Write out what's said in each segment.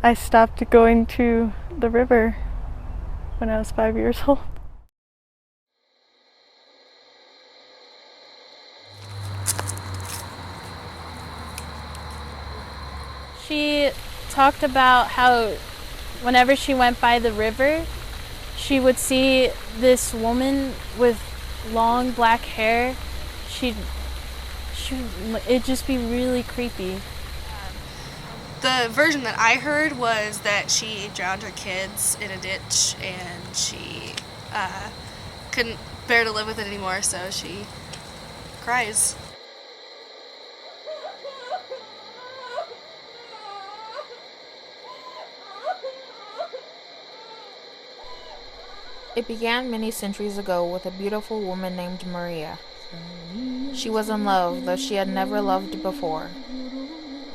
I stopped going to the river when I was 5 years old. She talked about how whenever she went by the river, she would see this woman with long black hair. It'd just be really creepy. The version that I heard was that she drowned her kids in a ditch and she couldn't bear to live with it anymore, so she cries. It began many centuries ago with a beautiful woman named Maria. She was in love, though she had never loved before.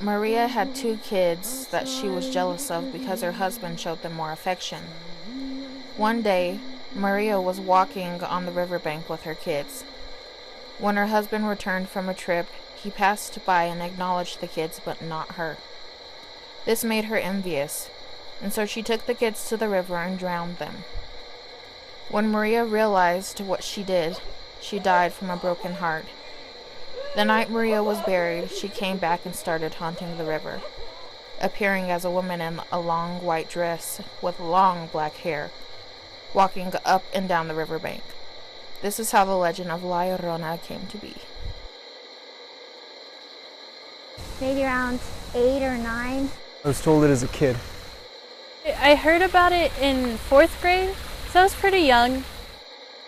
Maria had 2 kids that she was jealous of because her husband showed them more affection. One day, Maria was walking on the riverbank with her kids. When her husband returned from a trip, he passed by and acknowledged the kids, but not her. This made her envious, and so she took the kids to the river and drowned them. When Maria realized what she did, she died from a broken heart. The night Maria was buried, she came back and started haunting the river, appearing as a woman in a long white dress with long black hair, walking up and down the riverbank. This is how the legend of La Llorona came to be. Maybe around 8 or 9. I was told it as a kid. I heard about it in 4th grade, so I was pretty young.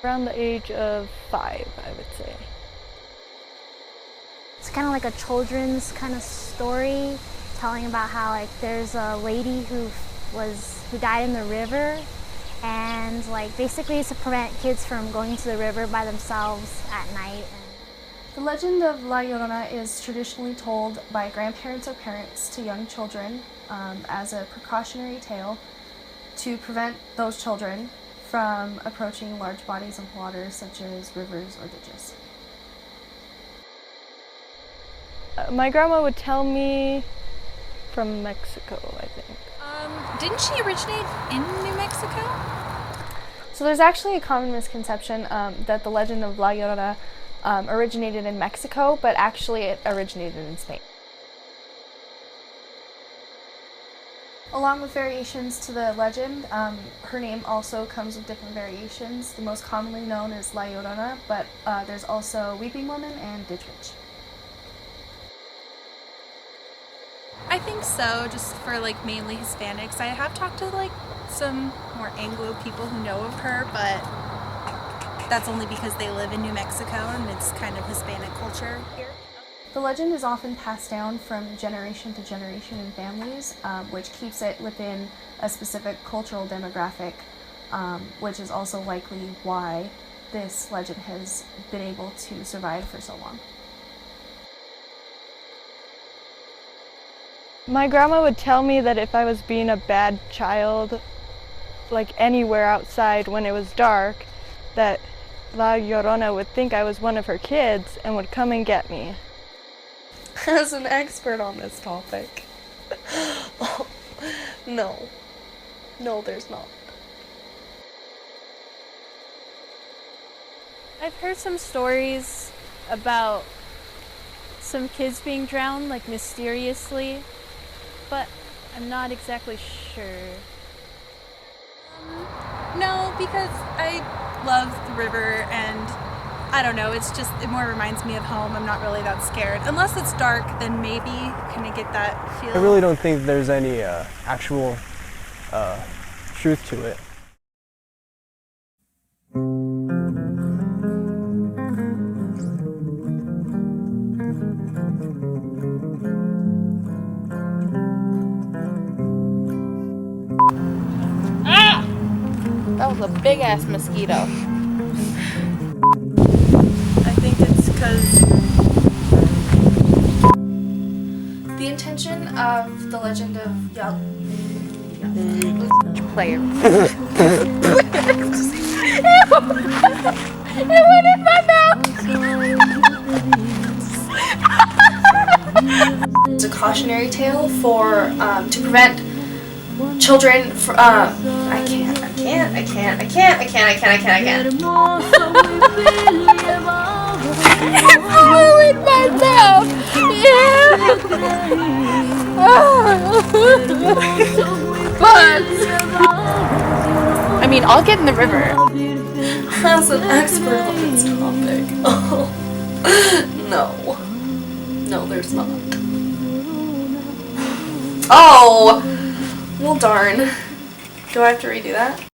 Around the age of 5, I would say. It's kind of like a children's kind of story, telling about how like there's a lady who died in the river, and like basically it's to prevent kids from going to the river by themselves at night. The legend of La Llorona is traditionally told by grandparents or parents to young children as a precautionary tale to prevent those children from approaching large bodies of water such as rivers or ditches. My grandma would tell me from Mexico, I think. Didn't she originate in New Mexico? So there's actually a common misconception that the legend of La Llorona originated in Mexico, but actually it originated in Spain. Along with variations to the legend, her name also comes with different variations. The most commonly known is La Llorona, but there's also Weeping Woman and Ditch Witch. I think so, just for like mainly Hispanics. I have talked to like some more Anglo people who know of her, but that's only because they live in New Mexico and it's kind of Hispanic culture here. The legend is often passed down from generation to generation in families, which keeps it within a specific cultural demographic, which is also likely why this legend has been able to survive for so long. My grandma would tell me that if I was being a bad child, like anywhere outside when it was dark, that La Llorona would think I was one of her kids and would come and get me. As an expert on this topic, no, there's not. I've heard some stories about some kids being drowned, like mysteriously, but I'm not exactly sure. No, because I love the river and I don't know, it more reminds me of home. I'm not really that scared. Unless it's dark, then maybe kind of get that feel. I really don't think there's any actual truth to it. That was a big-ass mosquito. I think it's because The intention of the legend of Player. It went in my mouth! It's a cautionary tale for to prevent children. I can't. Ruined my mouth. I mean, I'll get in the river. As an expert on this topic. No. No, there's not. Oh! Well, darn. Do I have to redo that?